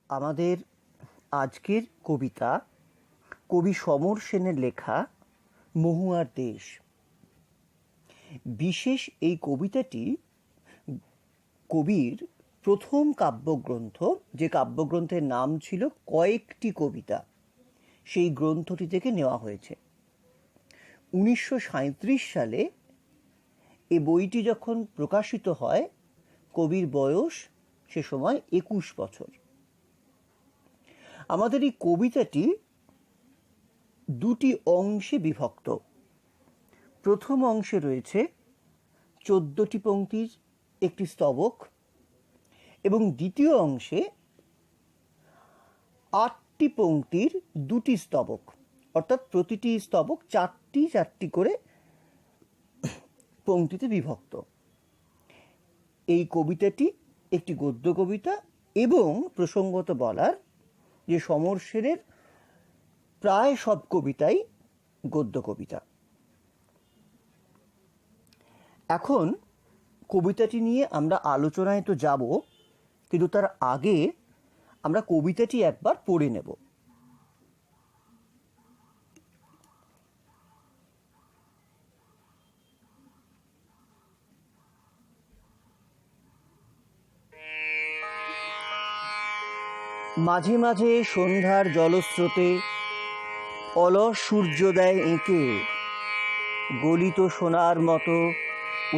আমাদের আজকের কবিতা কবি সমর সেনের লেখা মহুয়ার দেশ। বিশেষ এই কবিতাটি কবির প্রথম কাব্যগ্রন্থ, যে কাব্যগ্রন্থের নাম ছিল কয়েকটি কবিতা, সেই গ্রন্থটি থেকে নেওয়া হয়েছে। 1937 সালে এ বইটি যখন প্রকাশিত হয়, কবির বয়স সে সময় 21 বছর। আমাদের এই কবিতাটি দুটি অংশে বিভক্ত। প্রথম অংশে রয়েছে 14টি পংক্তির একটি স্তবক এবং দ্বিতীয় অংশে 8টি পংক্তির দুটি স্তবক, অর্থাৎ প্রতিটি স্তবক 4টি করে পংক্তিতে বিভক্ত। এই কবিতাটি একটি গদ্য কবিতা এবং প্রসঙ্গত বলার যে সমর সেনের প্রায় সব কবিতাই গদ্য কবিতা। এখন কবিতাটি নিয়ে আমরা আলোচনায় তো যাব, কিন্তু তার আগে আমরা কবিতাটি একবার পড়ে নেব। মাঝে মাঝে সন্ধ্যার জলস্রোতে অলস সূর্যোদয় এঁকে গলিত সোনার মতো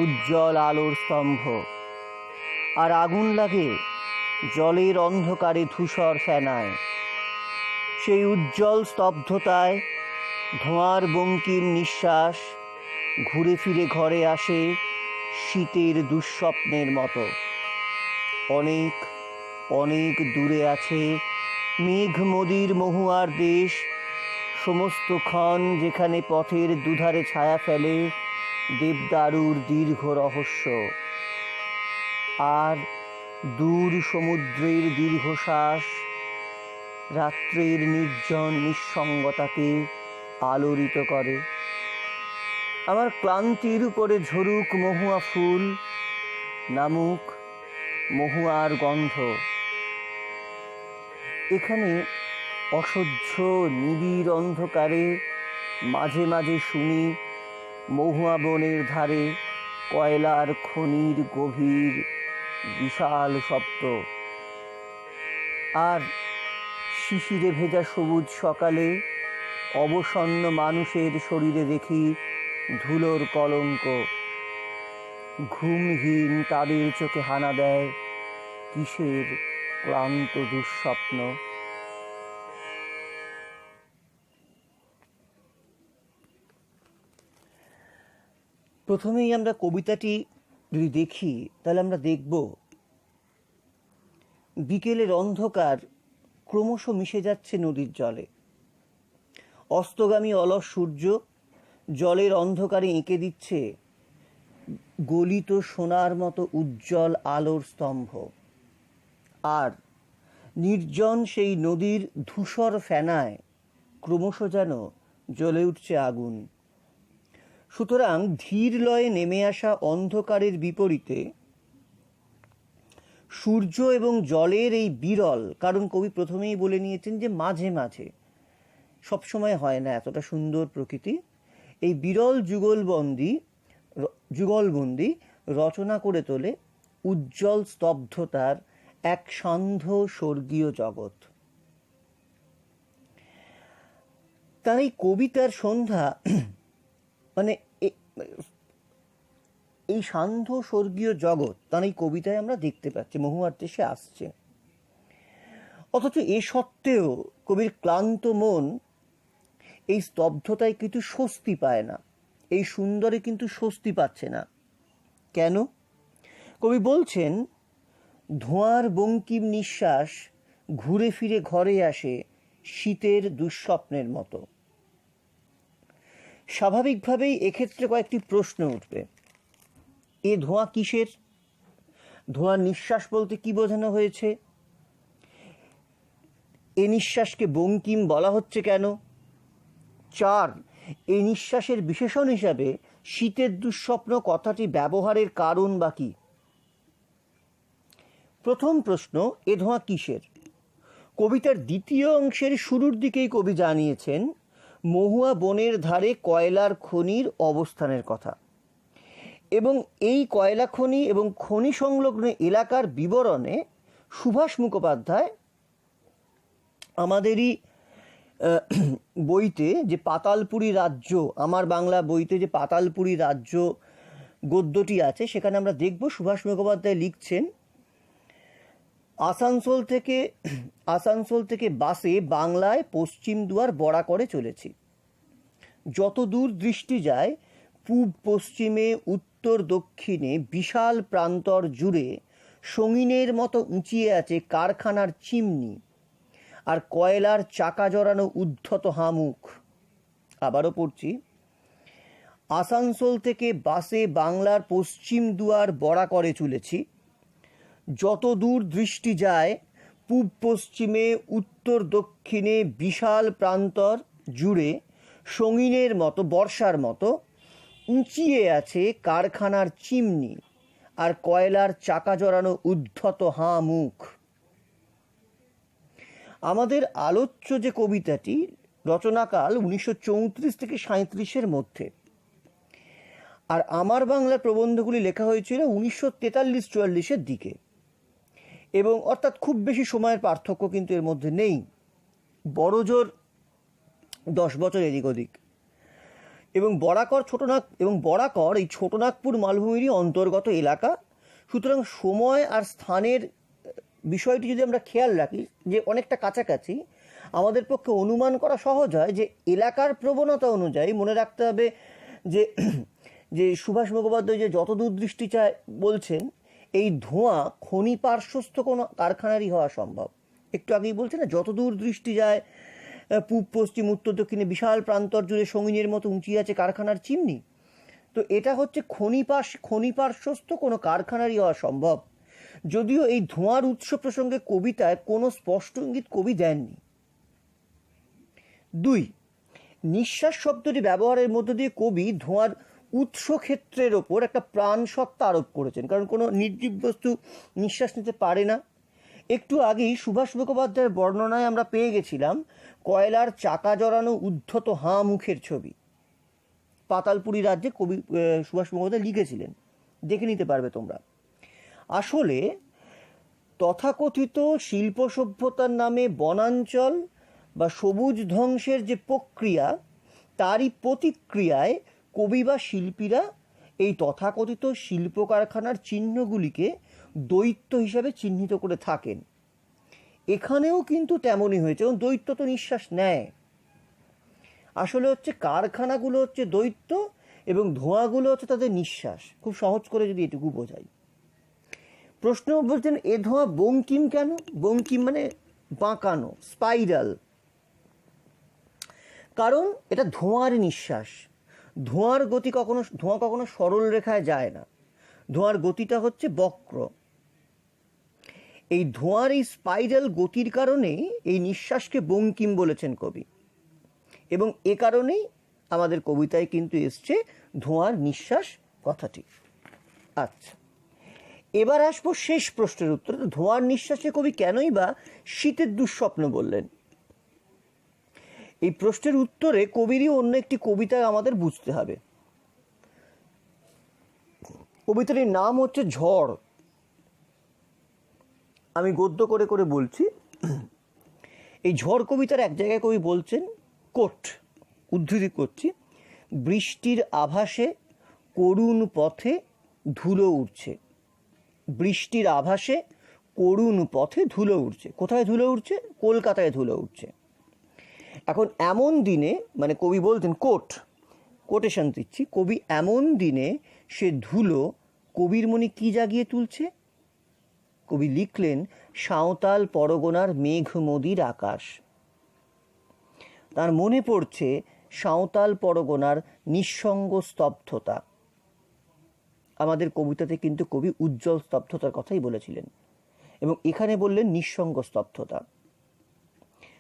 উজ্জ্বল আলোর স্তম্ভ, আর আগুন লাগে জলের অন্ধকারে ধূসর ফেনায়। সেই উজ্জ্বল স্তব্ধতায় ধোঁয়ার বঙ্কিম নিঃশ্বাস ঘুরে ফিরে ঘরে আসে শীতের দুঃস্বপ্নের মতো। অনেক অনেক দূরে আছে মেঘমদির মহুয়ার দেশ, সমস্ত ক্ষণ যেখানে পথের দুধারে ছায়া ফেলে দেবদারুর দীর্ঘ রহস্য, আর দূর সমুদ্রের দীর্ঘশ্বাস রাত্রের নির্জন নিঃসঙ্গতাকে আলোড়িত করে। আমার ক্লান্তির উপরে ঝরুক মহুয়া ফুল, নামুক মহুয়ার গন্ধ। এখানে অসহ্য নিবিড় অন্ধকারে মাঝে মাঝে শুনি মহুয়া বনের ধারে কয়লার খনির গভীর বিশাল শব্দ। আর শিশিরে ভেজা সবুজ সকালে অবসন্ন মানুষের শরীরে দেখি ধুলোর কলঙ্ক। ঘুমহীন তাদের চোখে হানা দেয় কিসের ক্লান্ত দুঃস্বপ্ন। প্রথমেই আমরা কবিতাটি যদি দেখি, তাহলে আমরা দেখব বিকেলের অন্ধকার ক্রমশ মিশে যাচ্ছে নদীর জলে। অস্তগামী অলস সূর্য জলের অন্ধকারে এঁকে দিচ্ছে গলিত সোনার মতো উজ্জ্বল আলোর স্তম্ভ, আর নির্জন সেই নদীর ধূসর ফেনায় ক্রমশ যেন জ্বলে উঠছে আগুন। সুতরাং ধীর লয়ে নেমে আসা অন্ধকারের বিপরীতে সূর্য এবং জলের এই বিরল, কারণ কবি প্রথমেই বলে নিয়েছেন যে মাঝে মাঝে, সবসময় হয় না এতটা সুন্দর প্রকৃতি, এই বিরল যুগলবন্দি রচনা করে তোলে উজ্জ্বল স্তব্ধতার এক সান্ধ্য স্বর্গীয় জগৎ। তার এই কবিতার সন্ধ্যা মানে এই সান্ধ্য স্বর্গীয় জগৎ তার এই কবিতায় আমরা দেখতে পাচ্ছি, মহুয়ার দেশে আসছে। অথচ এ সত্ত্বেও কবির ক্লান্ত মন এই স্তব্ধতায় কিন্তু স্বস্তি পায় না, এই সুন্দরে কিন্তু স্বস্তি পাচ্ছে না। কেন? কবি বলছেন, ধোঁয়ার বঙ্কিম নিঃশ্বাস ঘুরে ফিরে ঘরে আসে শীতের দুঃস্বপ্নের মতো। স্বাভাবিকভাবেই এক্ষেত্রে কয়েকটি প্রশ্ন উঠবে। এ ধোঁয়া কিসের? ধোঁয়ার নিঃশ্বাস বলতে কি বোঝানো হয়েছে? এ নিঃশ্বাসকে বঙ্কিম বলা হচ্ছে কেন? 4, এই নিঃশ্বাসের বিশেষণ হিসাবে শীতের দুঃস্বপ্ন কথাটি ব্যবহারের কারণ বা কি? প্রথম প্রশ্ন, এ ধোঁয়া কিসের? কবিতার দ্বিতীয় অংশের শুরুর দিকেই কবি জানিয়েছেন মহুয়া বনের ধারে কয়লার খনির অবস্থানের কথা, এবং এই কয়লা খনি এবং খনি সংলগ্ন এলাকার বিবরণে সুভাষ মুখোপাধ্যায় আমাদেরই বইতে যে পাতালপুরী রাজ্য, আমার বাংলা বইতে যে পাতালপুরী রাজ্য গদ্যটি আছে, সেখানে আমরা দেখব সুভাষ মুখোপাধ্যায় লিখছেন, আসানসোল থেকে বাসে বাংলায় পশ্চিম দুয়ার বড়া করে চলেছি। যত দূর দৃষ্টি যায় পূব পশ্চিমে উত্তর দক্ষিণে বিশাল প্রান্তর জুড়ে সঙিনের মতো উঁচিয়ে আছে কারখানার চিমনি আর কয়লার চাকা জড়ানো উদ্ধত হামুখ। আবারও পড়ছি, আসানসোল থেকে বাসে বাংলার পশ্চিম দুয়ার বড়া করে চলেছি। যত দূর দৃষ্টি যায় পূব পশ্চিমে উত্তর দক্ষিণে বিশাল প্রান্তর জুড়ে সঙিনের মতো বর্ষার মতো উঁচিয়ে আছে কারখানার চিমনি আর কয়লার চাকা জড়ানো উদ্ধত হাঁ মুখ। আমাদের আলোচ্য যে কবিতাটি রচনাকাল 1934 থেকে 37-এর মধ্যে, আর আমার বাংলা প্রবন্ধগুলি লেখা হয়েছিল 1943-44-এর দিকে, এবং অর্থাৎ খুব বেশি সময়ের পার্থক্য কিন্তু এর মধ্যে নেই, বড় জোর 10 বছর এদিক ওদিক। এবং বরাকর এই ছোটনাগপুর মালভূমিরই অন্তর্গত এলাকা। সুতরাং সময় আর স্থানের বিষয়টি যদি আমরা খেয়াল রাখি যে অনেকটা কাছাকাছি, আমাদের পক্ষে অনুমান করা সহজ হয় যে এলাকার প্রবণতা অনুযায়ী মনে রাখতে হবে যে যে সুভাষ মুখোপাধ্যায় যে যত দূর দৃষ্টি চায় বলছেন, এই ধোঁয়া খনি পার্শ্বস্থ কোনো কারখানারই হওয়া সম্ভব। একটু আগেই বলছে না, যত দূর দৃষ্টি যায় পূব পশ্চিম উত্তর দক্ষিণে বিশাল প্রান্তর জুড়ে সঙিনের মতো উঁচিয়ে আছে কারখানার চিমনি। তো এটা হচ্ছে খনি পার্শ্বস্থ কোনো কারখানারই হওয়া সম্ভব, যদিও এই ধোঁয়ার উৎস প্রসঙ্গে কবিতায় কোনো স্পষ্ট ইঙ্গিত কবি দেননি। 2, নিঃশ্বাস শব্দটি ব্যবহারের মধ্য দিয়ে কবি ধোঁয়ার উৎস ক্ষেত্রের ওপর একটা প্রাণসত্তা আরোপ করেছেন, কারণ কোনো নির্জীব বস্তু নিঃশ্বাস নিতে পারে না। একটু আগেই সুভাষ মুখোপাধ্যায়ের বর্ণনায় আমরা পেয়ে গেছিলাম কয়লার চাকা জড়ানো উদ্ধত হাঁ মুখের ছবি। পাতালপুরী রাজ্যে কবি সুভাষ মুখোপাধ্যায় লিখেছিলেন, দেখে নিতে পারবে তোমরা। আসলে তথাকথিত শিল্প সভ্যতার নামে বনাঞ্চল বা সবুজ ধ্বংসের যে প্রক্রিয়া, তারই প্রতিক্রিয়ায় কবি বা শিল্পীরা এই তথাকথিত শিল্প কারখানার চিহ্নগুলিকে দৈত্য হিসাবে চিহ্নিত করে থাকেন। এখানেও কিন্তু তেমনই হয়েছে, এবং দৈত্য তো নিঃশ্বাস নেয়। আসলে হচ্ছে কারখানাগুলো হচ্ছে দৈত্য এবং ধোঁয়াগুলো হচ্ছে তাদের নিঃশ্বাস। খুব সহজ করে যদি এটুকু বোঝাই। প্রশ্ন বলছেন, এ ধোঁয়া বঙ্কিম কেন? বঙ্কিম মানে বাঁকানো, স্পাইরাল। কারণ এটা ধোঁয়ার নিঃশ্বাস। ধোঁয়া কখনো সরল রেখায় যায় না, ধোঁয়ার গতিটা হচ্ছে বক্র। এই ধোঁয়ার এই স্পাইরাল গতির কারণে এই নিঃশ্বাসকে বঙ্কিম বলেছেন কবি, এবং এ কারণেই আমাদের কবিতায় কিন্তু এসছে ধোঁয়ার নিঃশ্বাস কথাটি। আচ্ছা, এবার আসবো শেষ প্রশ্নের উত্তর। ধোঁয়ার নিঃশ্বাসে কবি কেনই বা শীতের দুঃস্বপ্ন বললেন? এই প্রশ্নের উত্তরে কবিরই অন্য একটি কবিতা আমাদের বুঝতে হবে। কবিতাটির নাম হচ্ছে ঝড়। আমি গদ্য করে করে বলছি। এই ঝড় কবিতার এক জায়গায় কবি বলছেন, উদ্ধৃতি করছি, বৃষ্টির আভাসে করুণ পথে ধুলো উঠছে। বৃষ্টির আভাসে করুণ পথে ধুলো উঠছে। কোথায় ধুলো উঠছে? কলকাতায় ধুলো উঠছে। এখন এমন দিনে, মানে কবি বলতেন, কোটেশন দিচ্ছি, কবি এমন দিনে সে ধুলো কবির মনে কি জাগিয়ে তুলছে? কবি লিখলেন, সাঁওতাল পরগনার মেঘমদির আকাশ। তার মনে পড়ছে সাঁওতাল পরগনার নিঃসঙ্গ স্তব্ধতা। আমাদের কবিতাতে কিন্তু কবি উজ্জ্বল স্তব্ধতার কথাই বলেছিলেন, এবং এখানে বললেন নিঃসঙ্গ স্তব্ধতা।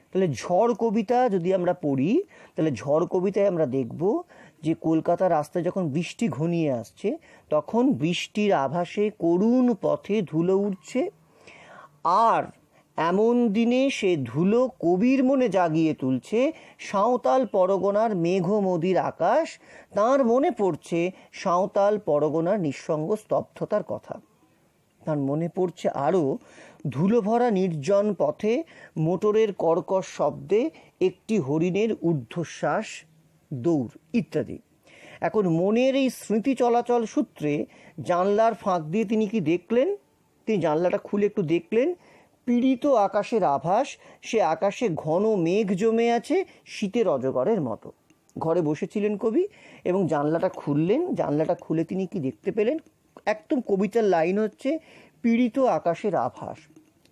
তাহলে ঝড় কবিতা যদি আমরা পড়ি, তাহলে ঝড় কবিতায় আমরা দেখব যে কলকাতার রাস্তায় যখন বৃষ্টি ঘনিয়ে আসছে, তখন বৃষ্টির আভাসে করুণ পথে ধুলো উঠছে, আর এমন দিনে সে ধুলো কবির মনে জাগিয়ে তুলছে সাঁওতাল পরগনার মেঘমদির আকাশ। তাঁর মনে পড়ছে সাঁওতাল পরগনার নিঃসঙ্গ স্তব্ধতার কথা। তার মনে পড়ছে আরও ধুলো ভরা নির্জন পথে মোটরের কর্কশ শব্দে একটি হরিণের ঊর্ধ্বশ্বাস, দৌড় ইত্যাদি। এখন মনের এই স্মৃতি চলাচল সূত্রে জানলার ফাঁক দিয়ে তিনি কি দেখলেন? তিনি জানলাটা খুলে একটু দেখলেন, পীড়িত আকাশের আভাস। সে আকাশে ঘন মেঘ জমে আছে শীতের অজগরের মতো। ঘরে বসেছিলেন কবি এবং জানলাটা খুললেন। জানলাটা খুলে তিনি কি দেখতে পেলেন? একদম কবিতার লাইন হচ্ছে পীড়িত আকাশের আভাস।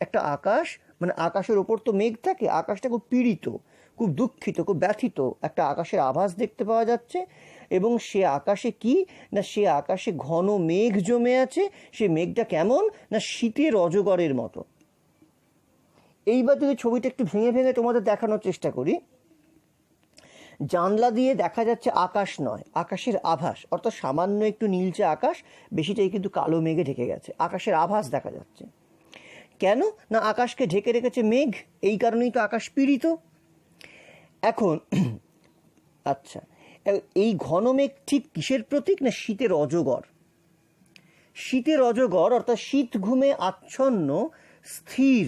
একটা আকাশ, মানে আকাশের ওপর তো মেঘ থাকে, আকাশটা খুব পীড়িত, খুব দুঃখিত, খুব ব্যথিত একটা আকাশের আভাস দেখতে পাওয়া যাচ্ছে। এবং সে আকাশে কি না, সে আকাশে ঘন মেঘ জমে আছে। সে মেঘটা কেমন না, শীতের অজগরের মতো। এইবার যদি ছবিটা একটু ভেঙে ভেঙে তোমাদের দেখানোর চেষ্টা করি, জানলা দিয়ে দেখা যাচ্ছে আকাশ নয়, আকাশের আভাস, অর্থাৎ সামান্য একটু নীলচে আকাশ, বেশিটাই কিন্তু কালো মেঘে ঢেকে গেছে। আকাশের আভাস দেখা যাচ্ছে কেন না, আকাশকে ঢেকে রেখেছে মেঘ, এই কারণেই তো আকাশ পীড়িত। এখন আচ্ছা, এই ঘন মেঘ ঠিক কিসের প্রতীক না, শীতের অজগর। শীতের অজগর অর্থাৎ শীত ঘুমে আচ্ছন্ন স্থির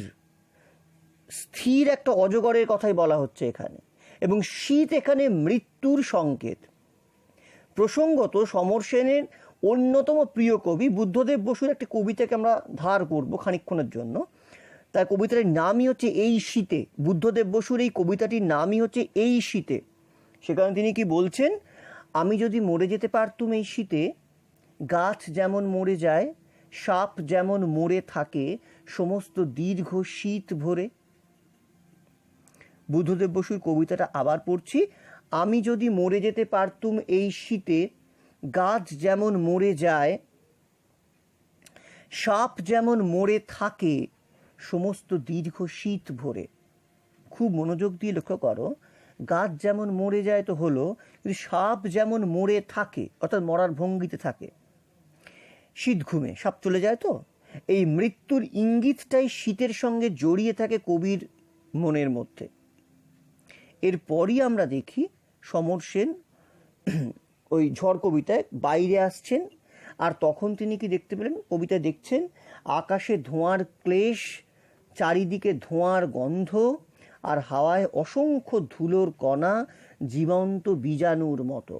স্থির একটা অজগরের কথাই বলা হচ্ছে এখানে। এবং শীত এখানে মৃত্যুর সংকেত। প্রসঙ্গত সমর সেনের অন্যতম প্রিয় কবি বুদ্ধদেব বসুর একটি কবিতাকে আমরা ধার করব খানিকক্ষণের জন্য। তার কবিতাটির নামই হচ্ছে এই শীতে। বুদ্ধদেব বসুর এই কবিতাটির নামই হচ্ছে এই শীতে। সেখানে তিনি কি বলছেন, আমি যদি মরে যেতে পারতুম এই শীতে, গাছ যেমন মরে যায়, সাপ যেমন মরে থাকে, সমস্ত দীর্ঘ শীত ভরে। বুদ্ধদেব বসুর কবিতাটা আবার পড়ছি, আমি যদি মরে যেতে পারতুম এই শীতে, গাছ যেমন মরে যায়, সাপ যেমন মরে থাকে, সমস্ত দীর্ঘ শীত ভরে। খুব মনোযোগ দিয়ে লক্ষ্য করো, গাছ যেমন মরে যায় তো হলো, কিন্তু সাপ যেমন মরে থাকে, অর্থাৎ মরার ভঙ্গিতে থাকে, শীত ঘুমে সাপ চলে যায়। তো এই মৃত্যুর ইঙ্গিতটাই শীতের সঙ্গে জড়িয়ে থাকে কবির মনের মধ্যে। এরপরই আমরা দেখি সমর সেন ওই ঝড় কবিতায় বাইরে আসছেন, আর তখন তিনি কি দেখতে পেলেন? কবিতায় দেখছেন আকাশে ধোঁয়ার ক্লেশ, চারিদিকে ধোঁয়ার গন্ধ, আর হাওয়ায় অসংখ্য ধুলোর কণা জীবন্ত বীজাণুর মতো।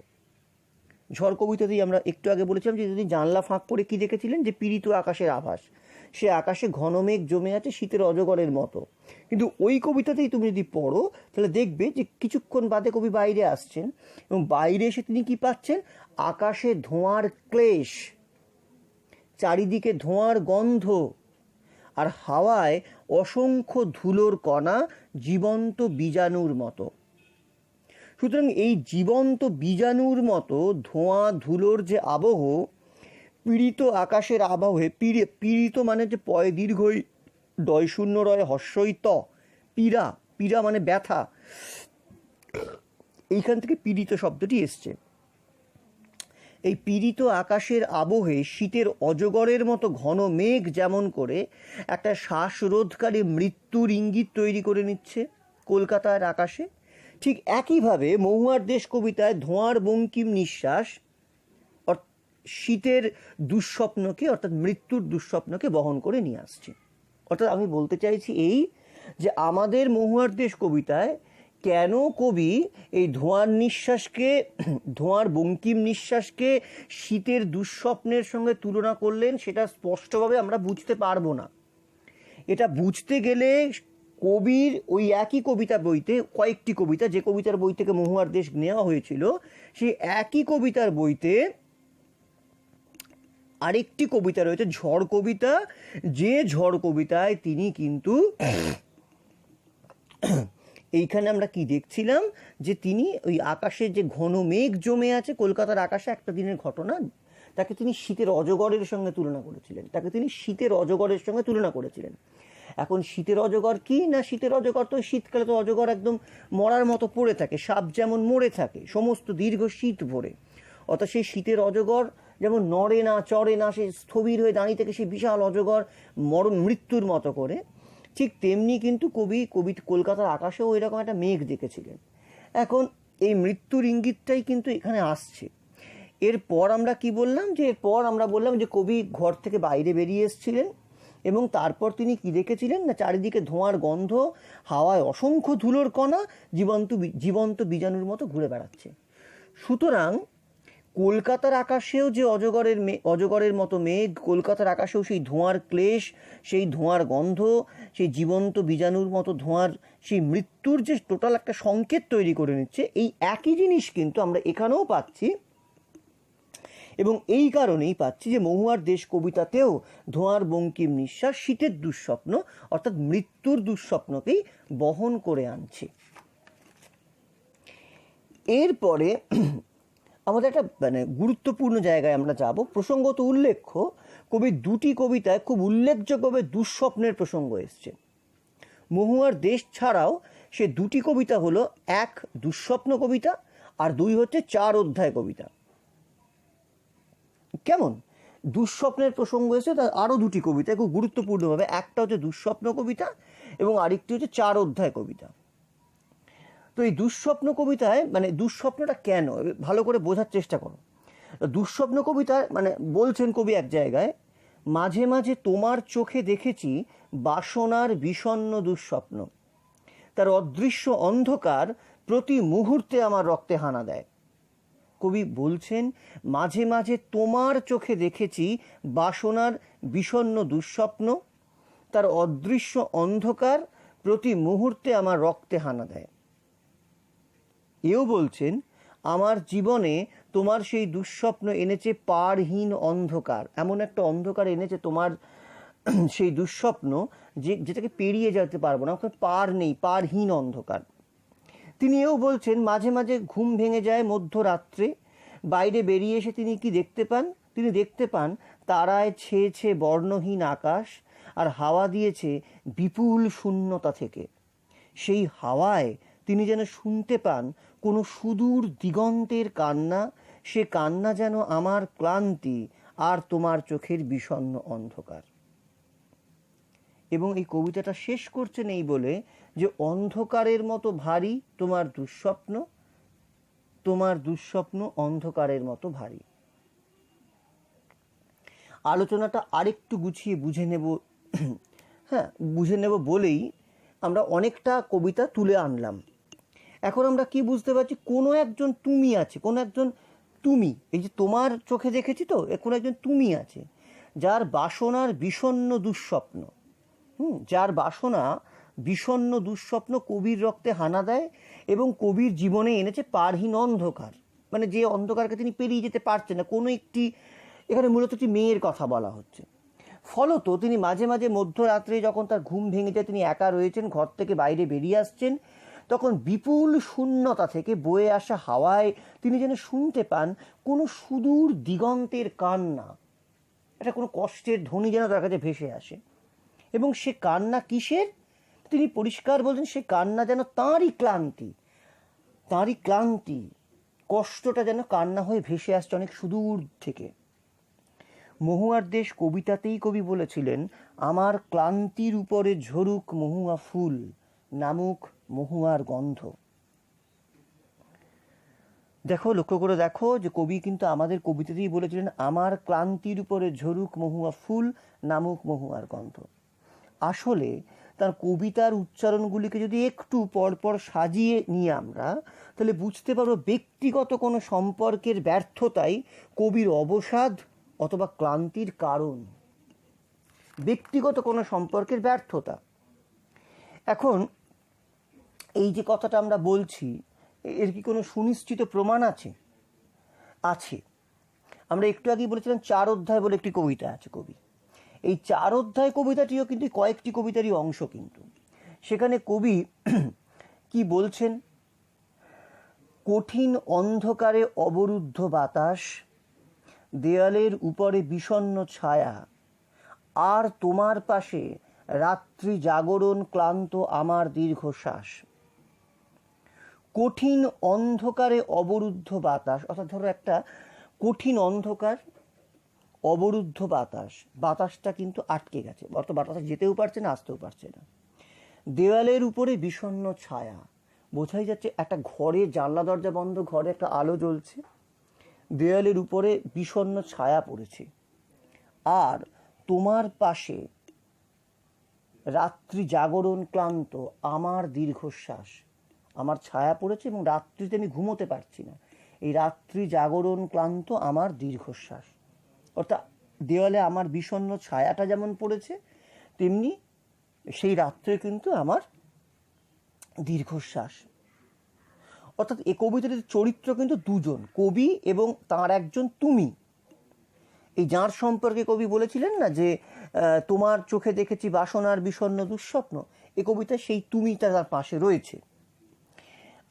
ঝড় কবিতাতেই আমরা একটু আগে বলেছিলাম যে তিনি জানলা ফাঁক করে কি দেখেছিলেন, যে পীড়িত আকাশের আভাস। সে আকাশে ঘন মেঘ জমে আছে শীতের অজগরের মতো। কিন্তু ওই কবিতাতেই তুমি যদি পড়ো তাহলে দেখবে যে কিছুক্ষণ বাদে কবি বাইরে আসছেন, এবং বাইরে এসে তিনি কি পাচ্ছেন? আকাশে ধোঁয়ার ক্লেশ, চারিদিকে ধোঁয়ার গন্ধ, আর হাওয়ায় অসংখ্য ধুলোর কণা জীবন্ত বীজাণুর মতো। সুতরাং এই জীবন্ত বীজাণুর মতো ধোঁয়া ধুলোর যে আবহ, পীড়িত আকাশের আবহে, পীড়িত মানে যে পয় দীর্ঘই ডয় শূন্য রয় হর্ষই ত, পীড়া, পীড়া মানে ব্যথা, এইখান থেকে পীড়িত শব্দটি এসছে। এই পীড়িত আকাশের আবহে শীতের অজগরের মতো ঘন মেঘ যেমন করে একটা শ্বাসরোধকারী মৃত্যুর ইঙ্গিত তৈরি করে নিচ্ছে কলকাতার আকাশে, ঠিক একইভাবে মহুয়ার দেশ কবিতায় ধোঁয়ার বঙ্কিম নিঃশ্বাস শীতের দুঃস্বপ্নকে, অর্থাৎ মৃত্যুর দুঃস্বপ্নকে বহন করে নিয়ে আসছে। অর্থাৎ আমি বলতে চাইছি এই, যে আমাদের মহুয়ার দেশ কবিতায় কেন কবি এই ধোঁয়ার নিঃশ্বাসকে, ধোঁয়ার বঙ্কিম নিঃশ্বাসকে শীতের দুঃস্বপ্নের সঙ্গে তুলনা করলেন, সেটা স্পষ্টভাবে আমরা বুঝতে পারবো না। এটা বুঝতে গেলে কবির ওই একই কবিতা বইতে, কয়েকটি কবিতা, যে কবিতার বই থেকে মহুয়ার দেশ নেওয়া হয়েছিল, সেই একই কবিতার বইতে আরেকটি কবিতা রয়েছে ঝড় কবিতা, যে ঝড় কবিতায় তিনি কিন্তু এইখানে আমরা কি দেখছিলাম, যে তিনি ওই আকাশে যে ঘন মেঘ জমে আছে কলকাতার আকাশে একটা দিনের ঘটনা, তাকে তিনি শীতের অজগরের সঙ্গে তুলনা করেছিলেন, তাকে তিনি শীতের অজগরের সঙ্গে তুলনা করেছিলেন। এখন শীতের অজগর কি না, শীতের অজগর তো শীতকালে তো অজগর একদম মরার মতো পড়ে থাকে, সাপ যেমন মরে থাকে সমস্ত দীর্ঘ শীত ভরে, অর্থাৎ সেই শীতের অজগর যেমন নড়ে না চড়ে না, সে স্থবির হয়ে দাঁড়িয়ে থেকে সেই বিশাল অজগর মৃত্যুর মতো করে। ঠিক তেমনি কিন্তু কবি কলকাতার আকাশেও এরকম একটা মেঘ দেখেছিলেন। এখন এই মৃত্যুর ইঙ্গিতটাই কিন্তু এখানে আসছে। এরপর আমরা কি বললাম, যে এরপর আমরা বললাম যে কবি ঘর থেকে বাইরে বেরিয়ে এসেছিলেন এবং তারপর তিনি কি দেখেছিলেন না, চারিদিকে ধোঁয়ার গন্ধ, হাওয়ায় অসংখ্য ধুলোর কণা জীবন্ত বীজাণুর মতো ঘুরে বেড়াচ্ছে। সুতরাং কলকাতার আকাশেও যে অজগরের মতো মেঘ, কলকাতার আকাশেও সেই ধোঁয়ার ক্লেশ, সেই ধোঁয়ার গন্ধ, সেই জীবন্ত বীজাণুর মতো ধোঁয়ার সেই মৃত্যুর যে টোটাল একটা সংকেত তৈরি করে নিচ্ছে, এই একই জিনিস কিন্তু আমরা এখানেও পাচ্ছি। এবং এই কারণেই পাচ্ছি যে মহুয়ার দেশ কবিতাতেও ধোঁয়ার বঙ্কিম নিঃশ্বাস শীতের দুঃস্বপ্ন অর্থাৎ মৃত্যুর দুঃস্বপ্নকেই বহন করে আনছে। এরপরে আমাদের একটা গুরুত্বপূর্ণ জায়গায় আমরা যাব। প্রসঙ্গত উল্লেখ্য, কবির দুটি কবিতায় খুব উল্লেখযোগ্যভাবে দুঃস্বপ্নের প্রসঙ্গ এসছে। মহুয়ার দেশ ছাড়াও সে দুটি কবিতা হলো, এক দুঃস্বপ্ন কবিতা আর দুই হচ্ছে 4 অধ্যায় কবিতা। কেমন দুঃস্বপ্নের প্রসঙ্গ এসে তার আরও দুটি কবিতা খুব গুরুত্বপূর্ণভাবে, একটা হচ্ছে দুঃস্বপ্ন কবিতা এবং আরেকটি হচ্ছে 4 অধ্যায় কবিতা। তো এই দুঃস্বপ্ন কবিতায় দুঃস্বপ্নটা কেন ভালো করে বোঝার চেষ্টা করো। দুঃস্বপ্ন কবিতায় বলছেন কবি এক জায়গায়, মাঝে মাঝে তোমার চোখে দেখেছি বাসনার বিষণ্ণ দুঃস্বপ্ন, তার অদৃশ্য অন্ধকার প্রতি মুহূর্তে আমার রক্তে হানা দেয়। কবি বলছেন, মাঝে মাঝে তোমার চোখে দেখেছি বাসনার বিষণ্ণ দুঃস্বপ্ন, তার অদৃশ্য অন্ধকার প্রতি মুহূর্তে আমার রক্তে হানা দেয়। এও বলছেন, আমার জীবনে তোমার সেই দুঃস্বপ্ন এনেছে পারহীন অন্ধকার, এমন একটা অন্ধকার এনেছে তোমার সেই দুঃস্বপ্ন যেটাকে পেরিয়ে যেতে পারবো না, পার নেই, পারহীন অন্ধকার। তিনি এও বলছেন, মাঝে মাঝে ঘুম ভেঙে যায় মধ্যরাত্রে, বাইরে বেরিয়ে এসে তিনি কি দেখতে পান, তিনি দেখতে পান তারায় ছেয়েছে বর্ণহীন আকাশ আর হাওয়া দিয়েছে বিপুল শূন্যতা থেকে। সেই হাওয়ায় তিনি যেন শুনতে পান কোনো সুদূর দিগন্তের কান্না, সে কান্না যেন আমার ক্লান্তি আর তোমার চোখের বিষণ্ণ অন্ধকার। এবং এই কবিতাটা শেষ করছেন এই বলে যে অন্ধকারের মতো ভারী তোমার দুঃস্বপ্ন, তোমার দুঃস্বপ্ন অন্ধকারের মতো ভারী। আলোচনাটা আরেকটু গুছিয়ে বুঝে নেব বলেই আমরা অনেকটা কবিতা তুলে আনলাম। এখন আমরা কি বুঝতে পারছি, কোনো একজন তুমি আছে, কোনো একজন তুমি, এই যে তোমার চোখে দেখেছি তো, কোনো একজন তুমি আছে যার বাসনার বিষণ্ণ দুঃস্বপ্ন, যার বাসনা বিষণ্ণ দুঃস্বপ্ন কবির রক্তে হানা দেয় এবং কবির জীবনে এনেছে পারহীন অন্ধকার, যে অন্ধকারকে তিনি পেরিয়ে যেতে পারছেন না। কোনো একটি, এখানে মূলত একটি মেয়ের কথা বলা হচ্ছে। ফলত তিনি মাঝে মাঝে মধ্যরাত্রে যখন তার ঘুম ভেঙে যায়, তিনি একা রয়েছেন, ঘর থেকে বাইরে বেরিয়ে আসছেন, তখন বিপুল শূন্যতা থেকে বয়ে আসা হাওয়ায় তিনি যেন শুনতে পান কোনো সুদূর দিগন্তের কান্না, এটা কোনো কষ্টের ধ্বনি যেন তার কাছে ভেসে আসে। এবং সে কান্না কিসের, তিনি পরিষ্কার বলছেন, সে কান্না যেন তাঁরই ক্লান্তি, কষ্টটা যেন কান্না হয়ে ভেসে আসছে অনেক সুদূর থেকে। মহুয়ার দেশ কবিতাতেই কবি বলেছিলেন, আমার ক্লান্তির উপরে ঝরুক মহুয়া ফুল, নামুক মহুয়ার গন্ধ। লক্ষ্য করে দেখো যে কবি কিন্তু আমাদের কবিতাতেই বলেছিলেন, আমার ক্লান্তির উপরে ঝরুক মহুয়া ফুল, নামুক মহুয়ার গন্ধ। আসলে তার কবিতার উচ্চারণগুলিকে যদি একটু পরপর সাজিয়ে নিই আমরা, তাহলে বুঝতে পারবো ব্যক্তিগত কোনো সম্পর্কের ব্যর্থতাই কবির অবসাদ অথবা ক্লান্তির কারণ। ব্যক্তিগত কোনো সম্পর্কের ব্যর্থতা। এখন এই যে কথাটা আমরা বলছি, এর কি কোনো সুনিশ্চিত প্রমাণ আছে? আমরা একটু আগেই বলেছিলাম 4 অধ্যায় বলে একটি কবিতা আছে কবি। এই 4 অধ্যায় কবিতাটিও কিন্তু কয়েকটি কবিতারই অংশ। কিন্তু সেখানে কবি কি বলছেন, কঠিন অন্ধকারে অবরুদ্ধ বাতাস, দেয়ালের উপরে বিষণ্ণ ছায়া, আর তোমার পাশে রাত্রি জাগরণ ক্লান্ত আমার দীর্ঘশ্বাস। কঠিন অন্ধকারে অবরুদ্ধ বাতাস, অর্থাৎ ধরো একটা কঠিন অন্ধকার, অবরুদ্ধ বাতাসটা কিন্তু আটকে গেছে, অর্থাৎ বাতাস যেতেও পারছে না, আসতেও পারছে না। দেওয়ালের উপরে বিষণ্ণ ছায়া, বোঝাই যাচ্ছে একটা ঘরে জানলা দরজা বন্ধ, ঘরে একটা আলো জ্বলছে, দেওয়ালের উপরে বিষণ্ণ ছায়া পড়েছে। আর তোমার পাশে রাত্রি জাগরণ ক্লান্ত আমার দীর্ঘশ্বাস, আমার ছায়া পড়েছে এবং রাত্রিতে আমি ঘুমোতে পারছি না, এই রাত্রি জাগরণ ক্লান্ত আমার দীর্ঘশ্বাস। অর্থাৎ দেওয়ালে আমার বিষণ্ণ ছায়াটা যেমন পড়েছে, তেমনি সেই রাত্রে কিন্তু আমার দীর্ঘশ্বাস। অর্থাৎ এই কবিতার চরিত্র কিন্তু দুজন, কবি এবং তার একজন তুমি। এই যার সম্পর্কে কবি বলেছিলেন না যে তোমার চোখে দেখেছি বাসনার বিষণ্ণ দুঃস্বপ্ন, এই কবিতায় সেই তুমিটা তার পাশে রয়েছে।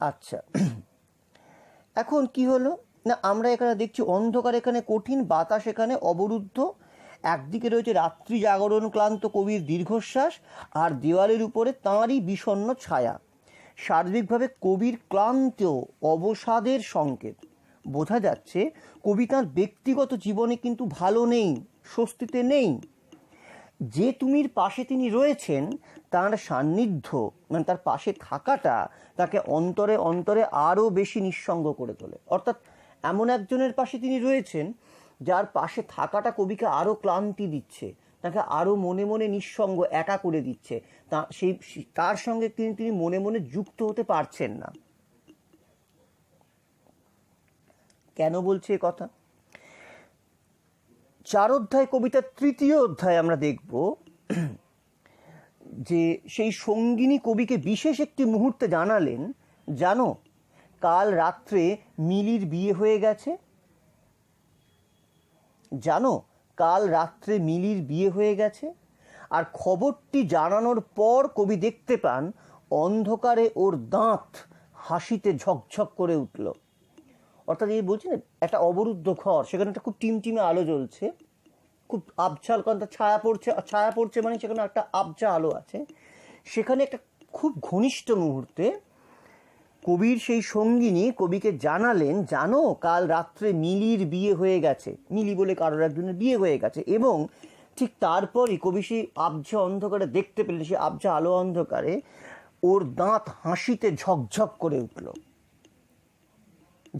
আচ্ছা, এখন কি হলো না, আমরা এখানে দেখছি অন্ধকার এখানে কঠিন, বাতাস এখানে অবরুদ্ধ, একদিকে রয়েছে রাত্রি জাগরণ ক্লান্ত কবির দীর্ঘশ্বাস, আর দেওয়ালের উপরে তাঁরই বিষণ্ণ ছায়া। সার্বিকভাবে কবির ক্লান্ত অবসাদের সংকেত। বোঝা যাচ্ছে কবি তাঁর ব্যক্তিগত জীবনে কিন্তু ভালো নেই, স্বস্তিতে নেই। যে তুমির পাশে তিনি রয়েছেন, তার সান্নিধ্য মানে তার পাশে থাকাটা তাকে অন্তরে অন্তরে আরও বেশি নিঃসঙ্গ করে তোলে। অর্থাৎ এমন একজনের পাশে তিনি রয়েছেন যার পাশে থাকাটা কবিকে আরও ক্লান্তি দিচ্ছে, তাকে আরও মনে মনে নিঃসঙ্গ একা করে দিচ্ছে, তার সঙ্গে তিনি মনে মনে যুক্ত হতে পারছেন না। কেন বলছে এ কথা? 4 অধ্যায় কবিতার 3য় অধ্যায় আমরা দেখব যে সেই সঙ্গিনী কবিকে বিশেষ একটি মুহূর্তে জানালেন, জানো কাল রাত্রে মিলির বিয়ে হয়ে গেছে। জানো কাল রাত্রে মিলির বিয়ে হয়ে গেছে। আর খবরটি জানানোর পর কবি দেখতে পান অন্ধকারে ওর দাঁত হাসিতে ঝকঝক করে উঠল। অর্থাৎ এই বলছি না, একটা অবরুদ্ধ ঘর, সেখানে একটা খুব টিমটিমে আলো জ্বলছে, খুব আবছা, কারণ ছায়া পড়ছে মানে সেখানে একটা আবছা আলো আছে। সেখানে একটা খুব ঘনিষ্ঠ মুহূর্তে কবির সেই সঙ্গিনী কবিকে জানালেন, জানো কাল রাত্রে মিলির বিয়ে হয়ে গেছে। মিলি বলে কারোর একজনের বিয়ে হয়ে গেছে। এবং ঠিক তারপরই কবি সেই আবছা অন্ধকারে দেখতে পেলেন, সেই আবছা আলো অন্ধকারে ওর দাঁত হাসিতে ঝকঝক করে উঠল,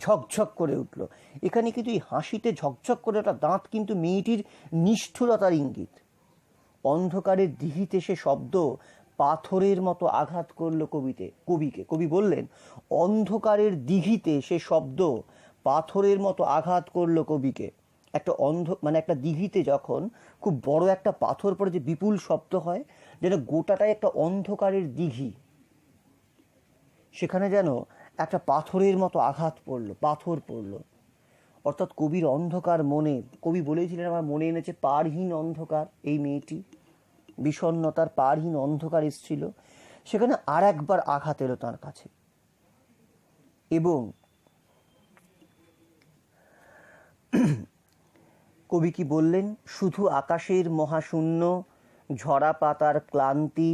ঝকঝক করে উঠল। এখানে কিন্তু এই হাসিতে ঝকঝক করে ওটা দাঁত কিন্তু মেয়েটির নিষ্ঠুরতার ইঙ্গিত। অন্ধকারের দিঘিতে সে শব্দ পাথরের মতো আঘাত করলো কবিকে। কবি বললেন অন্ধকারের দিঘিতে সে শব্দ পাথরের মতো আঘাত করলো কবিকে। একটা একটা দিঘিতে যখন খুব বড় একটা পাথর পড়ে যে বিপুল শব্দ হয়, যেন গোটাটাই একটা অন্ধকারের দিঘি, সেখানে যেন একটা পাথরের মতো আঘাত পড়লো, পাথর পড়লো। অর্থাৎ কবির অন্ধকার মনে, কবি বলেছিলেন আমার মনে এনেছে পারহীন অন্ধকার, এই মেয়েটি বিষণ্ণতার পারহীন অন্ধকার এসেছিল, সেখানে আর একবার আঘাত এলো তার কাছে। এবং কবি কি বললেন, শুধু আকাশের মহাশূন্য, ঝরা পাতার ক্লান্তি,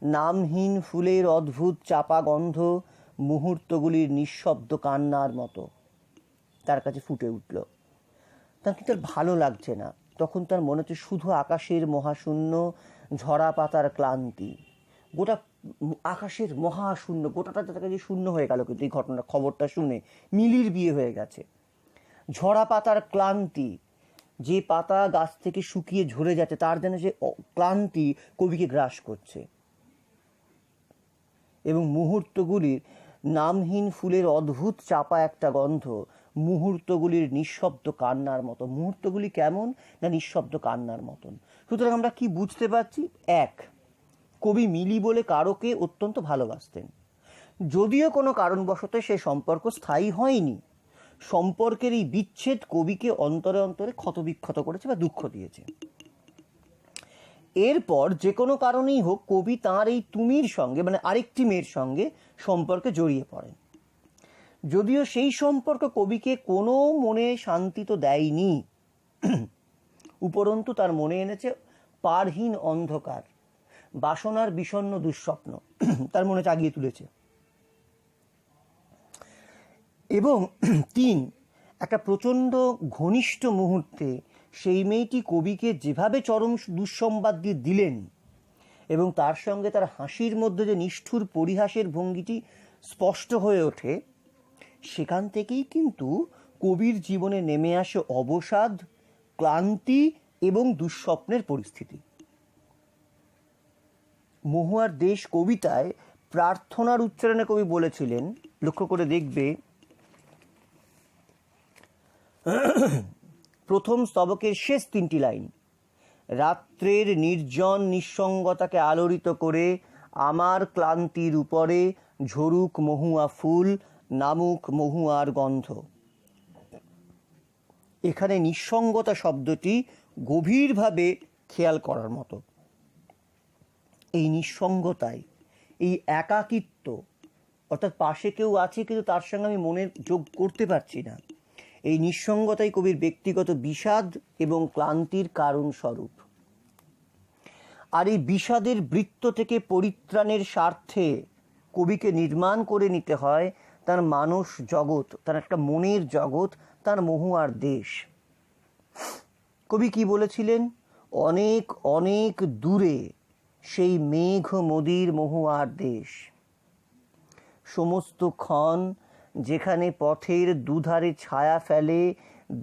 নামহীন ফুলের অদ্ভুত চাপা গন্ধ মুহূর্তগুলির নিঃশব্দ কান্নার মতো তার কাছে ফুটে উঠল। তার কিন্তু ভালো লাগছে না। তখন তার মনে হচ্ছে শুধু আকাশের মহাশূন্য, ঝরা পাতার ক্লান্তি, গোটা আকাশের মহাশূন্য, গোটাটা তার কাছে শূন্য হয়ে গেল। কিন্তু এই খবরটা শুনে মিলির বিয়ে হয়ে গেছে। ঝরা পাতার ক্লান্তি, যে পাতা গাছ থেকে শুকিয়ে ঝরে যাচ্ছে তার যেন যে ক্লান্তি কবিকে গ্রাস করছে। এবং মুহূর্তগুলির নামহীন ফুলের অদ্ভুত চাপা একটা গন্ধ মুহূর্তগুলির নিঃশব্দ কান্নার মতো। মুহূর্তগুলি কেমন না নিঃশব্দ কান্নার মতন। সুতরাং আমরা কি বুঝতে পারছি? এক, কবি মিলি বলে কারোকে অত্যন্ত ভালোবাসতেন, যদিও কোনো কারণবশত সে সম্পর্ক স্থায়ী হয়নি। সম্পর্কের এই বিচ্ছেদ কবিকে অন্তরে অন্তরে ক্ষতবিক্ষত করেছে বা দুঃখ দিয়েছে। এরপর যে কোনো কারণেই হোক কবি তাঁর এই তুমির সঙ্গে মানে আরেকটি মেয়ের সঙ্গে সম্পর্কে জড়িয়ে পড়েন। যদিও সেই সম্পর্ক কবিকে কোনো মনে শান্তি তো দেয়নি, উপরন্তু তার মনে এনেছে পারহীন অন্ধকার, বাসনার বিষণ্ণ দুঃস্বপ্ন তার মনে জাগিয়ে তুলেছে। এবং 3, একটা প্রচণ্ড ঘনিষ্ঠ মুহূর্তে সেই মেয়েটি কবিকে যেভাবে চরম দুঃসংবাদ দিয়ে দিলেন এবং তার সঙ্গে তার হাসির মধ্যে যে নিষ্ঠুর পরিহাসের ভঙ্গিটি স্পষ্ট হয়ে ওঠে, সেখান থেকেই কিন্তু কবির জীবনে নেমে আসে অবসাদ, ক্লান্তি এবং দুঃস্বপ্নের পরিস্থিতি। মহুয়ার দেশ কবিতায় প্রার্থনার উচ্চারণে কবি বলেছিলেন, লক্ষ্য করে দেখবে, প্রথম স্তবকের শেষ 3টি লাইন, রাত্রের নির্জন নিঃসঙ্গতাকে আলোড়িত করে আমার ক্লান্তির উপরে ঝরুক মহুয়া ফুল, নামুক মহুয়ার গন্ধ। এখানে নিঃসঙ্গতা শব্দটি গভীরভাবে খেয়াল করার মতো। এই নিঃসঙ্গতায়, এই একাকিত্ব, অর্থাৎ পাশে কেউ আছে কিন্তু তার সঙ্গে আমি মনের যোগ করতে পারছি না, এই নিঃসঙ্গতাই কবির ব্যক্তিগত বিষাদ এবং ক্লান্তির কারণ স্বরূপ। আর এই বিষাদের বৃত্ত থেকে পরিত্রাণের স্বার্থে কবিকে নির্মাণ করে নিতে হয় তার মানস জগৎ, তার একটা মনের জগৎ, তার মহুয়ার দেশ। কবি কি বলেছিলেন? অনেক অনেক দূরে সেই মেঘ মদির মহুয়ার দেশ, সমস্ত ক্ষণ যেখানে পথের দুধারে ছায়া ফেলে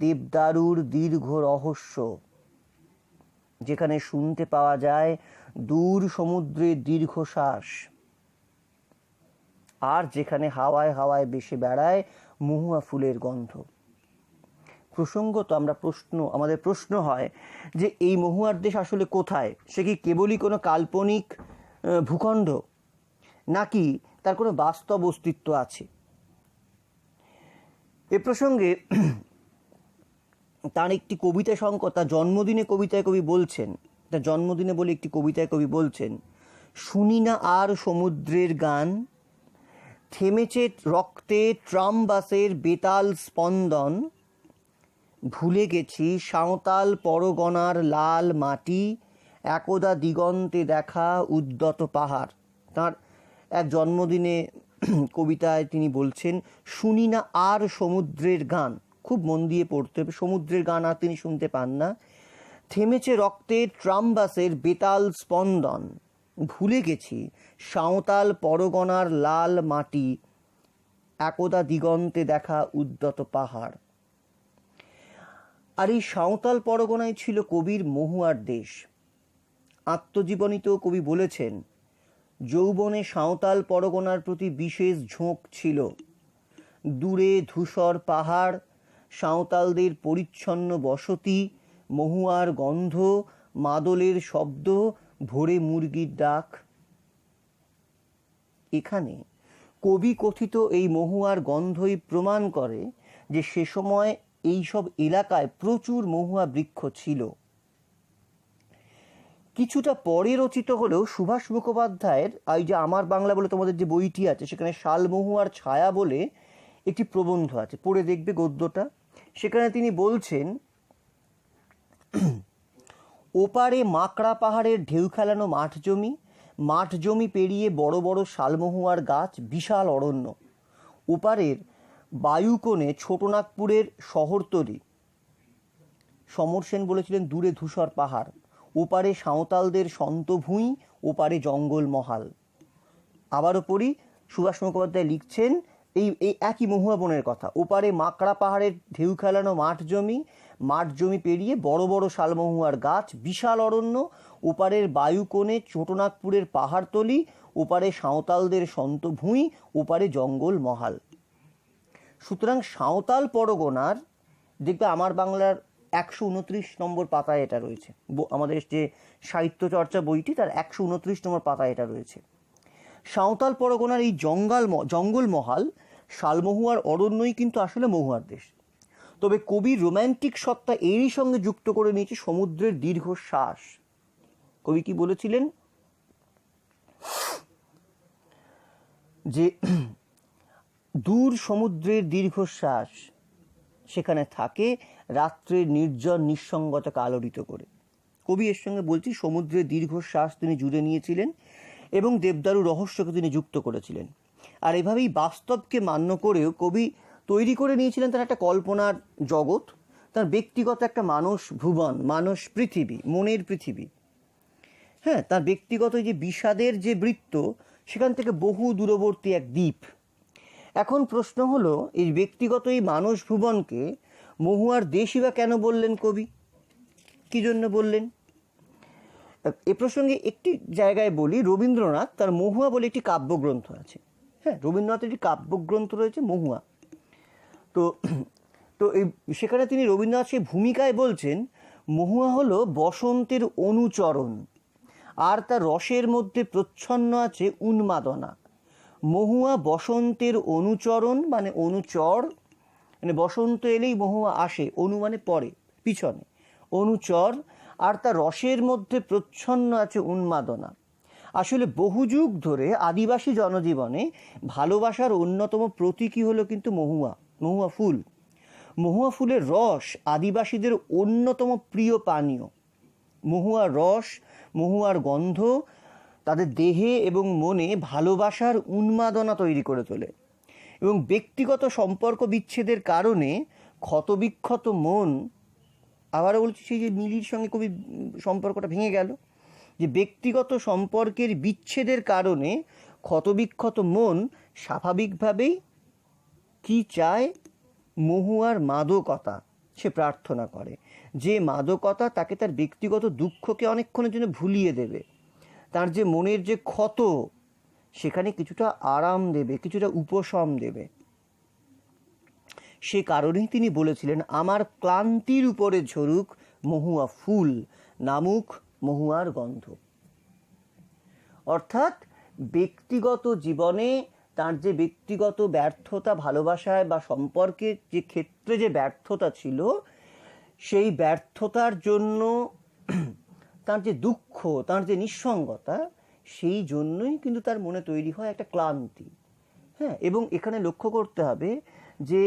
দেবদারুর দীর্ঘ রহস্য, যেখানে শুনতে পাওয়া যায় দূর সমুদ্রের দীর্ঘশ্বাস, আর যেখানে হাওয়ায় হাওয়ায় ভেসে বেড়ায় মহুয়া ফুলের গন্ধ। প্রসঙ্গত আমাদের প্রশ্ন হয় যে এই মহুয়ার দেশ আসলে কোথায়? সে কি কেবলই কোনো কাল্পনিক ভূখণ্ড, নাকি তার কোনো বাস্তব অস্তিত্ব আছে? এ প্রসঙ্গে তার একটি কবিতা সংকট, তার জন্মদিনে কবিতায় কবি বলছেন, তার জন্মদিনে বলে একটি কবিতায় কবি বলছেন, শুনি না আর সমুদ্রের গান, থেমেছে রক্তে ট্রাম বাসের বেতাল স্পন্দন, ভুলে গেছি সাঁওতাল পরগনার লাল মাটি, একদা দিগন্তে দেখা উদ্যত পাহাড়। তার এক জন্মদিনে কবিতায় তিনি বলছেন, শুনি না আর সমুদ্রের গান। খুব মন দিয়ে পড়তে হবে, সমুদ্রের গান আর তিনি শুনতে পান না। থেমেছে রক্তে ট্রামবাসের বেতাল স্পন্দন, ভুলে গেছি সাঁওতাল পরগনার লাল মাটি, একদা দিগন্তে দেখা উদ্যত পাহাড়। আর এই সাঁওতাল পরগনায় ছিল কবির মহুয়ার দেশ। আত্মজীবনীতেও কবি বলেছেন, যৌবনে সাঁওতাল পরগনার প্রতি বিশেষ ঝোঁক ছিল। দূরে ধূসর পাহাড়, সাঁওতালদের পরিচ্ছন্ন বসতি, মহুয়ার গন্ধ, মাদলের শব্দ, ভোরে মুরগির ডাক। এখানে কবি কথিত এই মহুয়ার গন্ধই প্রমাণ করে যে সে সময় এইসব এলাকায় প্রচুর মহুয়া বৃক্ষ ছিল। কিছুটা পরে রচিত হলেও সুভাষ মুখোপাধ্যায়ের এই যে আমার বাংলা বলে তোমাদের যে বইটি আছে, সেখানে শালমহুয়ার ছায়া বলে একটি প্রবন্ধ আছে, পড়ে দেখবে গদ্যটা। সেখানে তিনি বলছেন, ওপারে মাকড়া পাহাড়ের ঢেউ খেলানো মাঠ জমি পেরিয়ে বড় বড় শালমহুয়ার গাছ, বিশাল অরণ্য। ওপারের বায়ুকোণে ছোটনাগপুরের শহরতলি। সমর সেন বলেছিলেন, দূরে ধূসর পাহাড়, ওপারে সাঁওতালদের সন্ত ভূঁই, ওপারে জঙ্গল মহাল। আবারও পড়ি, সুভাষ মুখোপাধ্যায় লিখছেন এই একই মহুয়া বনের কথা। ওপারে মাকড়া পাহাড়ের ঢেউ খেলানো মাঠ জমি পেরিয়ে বড় বড় শালমহুয়ার গাছ, বিশাল অরণ্য। ওপারের বায়ুকোণে ছোটনাগপুরের পাহাড়তলি, ওপারে সাঁওতালদের সন্ত ভূঁই, ওপারে জঙ্গল মহাল। সুতরাং সাঁওতাল পরগনার, দেখবে আমার বাংলার 129 নম্বর পাতায় এটা রয়েছে, আমাদের যে সাহিত্য চর্চা বইটি তার 129 নম্বর পাতায় এটা রয়েছে। সাঁওতাল পরগনার এই জঙ্গল মহাল, শালমহুয়ার অরণ্যই কিন্তু আসলে মহুয়ার দেশ। তবে কবির রোম্যান্টিক সত্তা এরই সঙ্গে যুক্ত করে নিয়েছে সমুদ্রের দীর্ঘশ্বাস। কবি কি বলেছিলেন যে দূর সমুদ্রের দীর্ঘশ্বাস সেখানে থাকে রাত্রের নির্জন নিঃসঙ্গতাকে আলোড়িত করে। কবি এর সঙ্গে বলছি সমুদ্রের দীর্ঘশ্বাস তিনি জুড়ে নিয়েছিলেন এবং দেবদারু রহস্যকে তিনি যুক্ত করেছিলেন। আর এভাবেই বাস্তবকে মান্য করেও কবি তৈরি করে নিয়েছিলেন তার একটা কল্পনার জগৎ, তার ব্যক্তিগত একটা মানস ভুবন, মানস পৃথিবী, মনের পৃথিবী। হ্যাঁ, তার ব্যক্তিগত যে বিষাদের যে বৃত্ত, সেখান থেকে বহু দূরবর্তী এক দ্বীপ। এখন প্রশ্ন হলো, এই ব্যক্তিগত এই মানস ভুবনকে মহুয়ার দেশই বা কেন বললেন কবি? কী জন্য বললেন? এ প্রসঙ্গে একটি জায়গায় বলি, রবীন্দ্রনাথ তার মহুয়া বলে একটি কাব্যগ্রন্থ আছে। হ্যাঁ, রবীন্দ্রনাথের একটি কাব্যগ্রন্থ রয়েছে মহুয়া। তো তো এই সেখানে তিনি রবীন্দ্রনাথ সেই ভূমিকায় বলছেন, মহুয়া হলো বসন্তের অনুচরণ, আর তার রসের মধ্যে প্রচ্ছন্ন আছে উন্মাদনা। মহুয়া বসন্তের অনুচরণ মানে অনুচর, মানে বসন্ত এলেই মহুয়া আসে, অনু মানে পরে, পিছনে, অনুচর, আর তার রসের মধ্যে প্রচ্ছন্ন আছে উন্মাদনা। আসলে বহু যুগ ধরে আদিবাসী জনজীবনে ভালোবাসার অন্যতম প্রতীকই হলো কিন্তু মহুয়া, মহুয়া ফুল। মহুয়া ফুলের রস আদিবাসীদের অন্যতম প্রিয় পানীয়। মহুয়ার রস, মহুয়ার গন্ধ তাদের দেহে এবং মনে ভালোবাসার উন্মাদনা তৈরি করে তোলে, এবং ব্যক্তিগত সম্পর্ক বিচ্ছেদের কারণে ক্ষতবিক্ষত মন, আবারও বলছি, সেই যে মিলির সঙ্গে কবি সম্পর্কটা ভেঙে গেল, যে ব্যক্তিগত সম্পর্কের বিচ্ছেদের কারণে ক্ষতবিক্ষত মন স্বাভাবিকভাবেই কি চায়? মহুয়ার মাদকতা সে প্রার্থনা করে, যে মাদকতা তাকে তার ব্যক্তিগত দুঃখকে অনেকক্ষণের জন্য ভুলিয়ে দেবে, তার যে মনের যে ক্ষত সেখানে কিছুটা আরাম দেবে, কিছুটা উপশম দেবে। সে কারণেই তিনি বলেছিলেন, আমার ক্লান্তির উপরে ঝরুক মহুয়া ফুল, নামুক মহুয়ার গন্ধ। অর্থাৎ ব্যক্তিগত জীবনে তার যে ব্যক্তিগত ব্যর্থতা, ভালোবাসায় বা সম্পর্কের যে ক্ষেত্রে যে ব্যর্থতা ছিল, সেই ব্যর্থতার জন্য তার যে দুঃখ, তার যে নিঃসঙ্গতা, সেই জন্যই কিন্তু তার মনে তৈরি হয় একটা ক্লান্তি। হ্যাঁ, এবং এখানে লক্ষ্য করতে হবে যে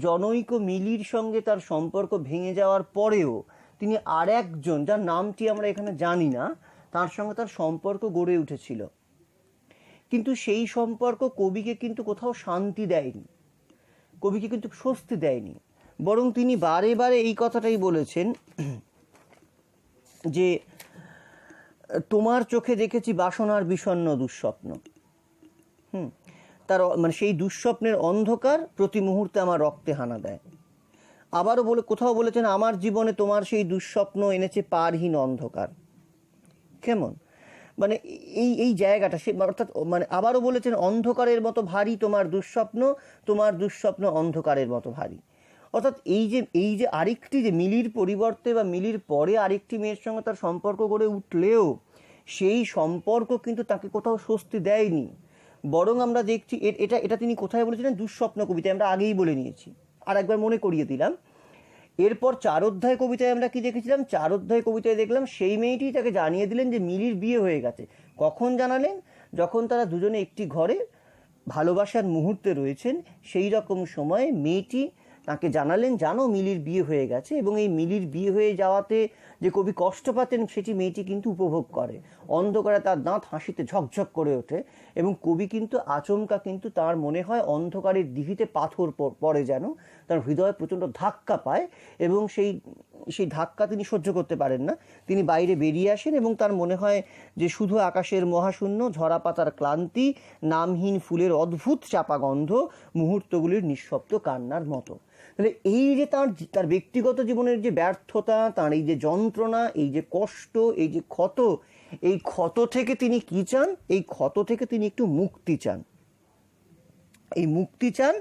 জনৈক মিলির সঙ্গে তার সম্পর্ক ভেঙে যাওয়ার পরেও তিনি আর একজন, যার নামটি আমরা এখানে জানি না, তার সঙ্গে তার সম্পর্ক গড়ে উঠেছিল। কিন্তু সেই সম্পর্ক কবিকে কিন্তু কোথাও শান্তি দেয়নি, কবিকে কিন্তু স্বস্তি দেয়নি, বরং তিনি বারে বারে এই কথাটাই বলেছেন যে তোমার চোখে দেখেছি বাসনার বিষণ্ণ দুঃস্বপ্ন। তার মানে সেই দুঃস্বপ্নের অন্ধকার প্রতি মুহূর্তে আমার রক্তে হানা দেয়। আবারও কোথাও বলেছেন, আমার জীবনে তোমার সেই দুঃস্বপ্ন এনেছে পারহীন অন্ধকার। কেমন মানে এই জায়গাটা, সে অর্থাৎ মানে আবারও বলেছেন, অন্ধকারের মতো ভারী তোমার দুঃস্বপ্ন, তোমার দুঃস্বপ্ন অন্ধকারের মতো ভারী। অর্থাৎ এই যে আরেকটি, যে মিলির পরিবর্তে বা মিলির পরে আরেকটি মেয়ের সঙ্গে তার সম্পর্ক গড়ে উঠলেও সেই সম্পর্ক কিন্তু তাকে কোথাও স্বস্তি দেয়নি, বরং আমরা দেখছি এটা তিনি কোথায় বলেছিলেন? দুঃস্বপ্ন কবিতায়, আমরা আগেই বলে নিয়েছি, আর একবার মনে করিয়ে দিলাম। এরপর 4 অধ্যায় কবিতায় আমরা কি দেখেছিলাম? 4 অধ্যায় কবিতায় দেখলাম সেই মেয়েটি তাকে জানিয়ে দিলেন যে মিলির বিয়ে হয়ে গেছে। কখন জানালেন? যখন তারা দুজনে একটি ঘরে ভালোবাসার মুহূর্তে রয়েছেন, সেই রকম সময় মেয়েটি তাকে জানালেন, জানো মিলির বিয়ে হয়ে গেছে। এবং এই মিলির বিয়ে হয়ে যাওয়াতে যে কবি কষ্ট পাতেন, সেটি মেয়েটি কিন্তু উপভোগ করে। অন্ধকারে তার দাঁত হাসিতে ঝকঝক করে ওঠে, এবং কবি কিন্তু আচমকা কিন্তু তার মনে হয় অন্ধকারের দিঘিতে পাথর পড়ে, যেন তার হৃদয়ে প্রচণ্ড ধাক্কা পায়, এবং সেই ধাক্কা তিনি সহ্য করতে পারেন না। তিনি বাইরে বেরিয়ে আসেন, এবং তার মনে হয় যে শুধু আকাশের মহাশূন্য, ঝরা পাতার ক্লান্তি, নামহীন ফুলের অদ্ভুত চাপা গন্ধ, মুহূর্তগুলির নিঃশব্দ কান্নার মতো। তাহলে এই যে তার ব্যক্তিগত জীবনের যে ব্যর্থতা, তার এই যে যন্ত্রণা, এই যে কষ্ট, এই যে ক্ষত, এই ক্ষত থেকে তিনি কি চান? এই ক্ষত থেকে তিনি একটু মুক্তি চান, এই মুক্তি চান,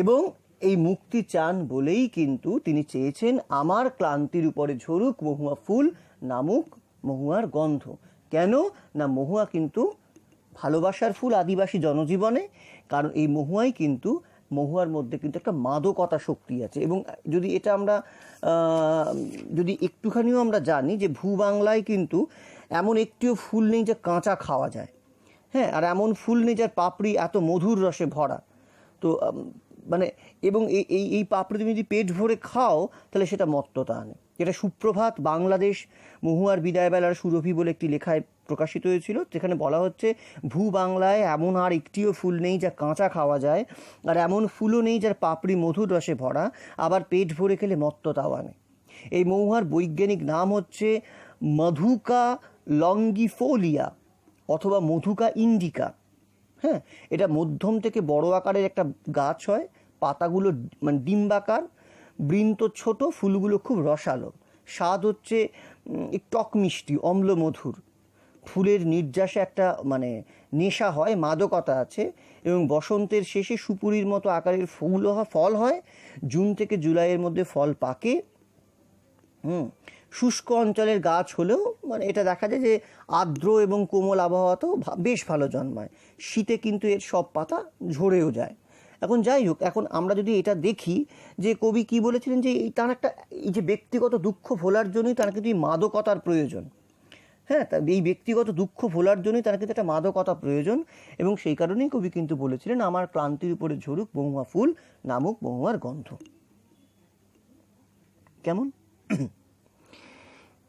এবং এই মুক্তি চান বলেই কিন্তু তিনি চেয়েছেন, আমার ক্লান্তির উপরে ঝরুক মহুয়া ফুল, নামুক মহুয়ার গন্ধ। কেন না? মহুয়া কিন্তু ভালোবাসার ফুল আদিবাসী জনজীবনে, কারণ এই মহুয়াই কিন্তু, মহুয়ার মধ্যে কিন্তু একটা মাদকতা শক্তি আছে। এবং যদি এটা আমরা যদি একটুখানিও আমরা জানি যে ভূবাংলায় কিন্তু এমন একটিও ফুল নেই যা কাঁচা খাওয়া যায়। হ্যাঁ, আর এমন ফুল নেই যার পাপড়ি এত মধুর রসে ভরা। তো মানে এবং এই পাপড়ি তুমি যদি পেট ভরে খাও, তাহলে সেটা মত্ততা আনে। এটা সুপ্রভাত বাংলাদেশ মহুয়ার বিদায়বেলার সুরভি বলে একটি লেখায় প্রকাশিত হয়েছিল, যেখানে বলা হচ্ছে, ভূ বাংলায় এমন আর একটিও ফুল নেই যা কাঁচা খাওয়া যায়, আর এমন ফুলও নেই যার পাপড়ি মধুর রসে ভরা, আবার পেট ভরে খেলে মত্ততাও আনে। এই মহুয়ার বৈজ্ঞানিক নাম হচ্ছে মধুকা লঙ্গিফোলিয়া অথবা মধুকা ইন্ডিকা। হ্যাঁ, এটা মধ্যম থেকে বড় আকারের একটা গাছ হয়, পাতাগুলো মানে ডিম্বাকার, বৃন্ত ছোট, ফুলগুলো খুব রসালো, স্বাদ হচ্ছে টক মিষ্টি, অম্ল মধুর। ফুলের নির্যাসে একটা মানে নেশা হয়, মাদকতা আছে, এবং বসন্তের শেষে সুপুরির মতো আকারের ফল হয়। জুন থেকে জুলাইয়ের মধ্যে ফল পাকে। শুষ্ক অঞ্চলের গাছ হলেও মানে এটা দেখা যায় যে আর্দ্র এবং কোমল আবহাওয়াতেও বেশ ভালো জন্মায়। শীতে কিন্তু এর সব পাতা ঝরেও যায়। এখন যাই হোক, এখন আমরা যদি এটা দেখি যে কবি কি বলেছিলেন, যে তার একটা এই যে ব্যক্তিগত দুঃখ ভোলার জন্যই তার কিন্তু এই মাদকতার প্রয়োজন। হ্যাঁ, তা এই ব্যক্তিগত দুঃখ ভোলার জন্যই তার কিন্তু একটা মাদকতা প্রয়োজন, এবং সেই কারণেই কবি কিন্তু বলেছিলেন আমার ক্লান্তির উপরে ঝরুক মহুয়া ফুল নামুক মহুয়ার গন্ধ। কেমন?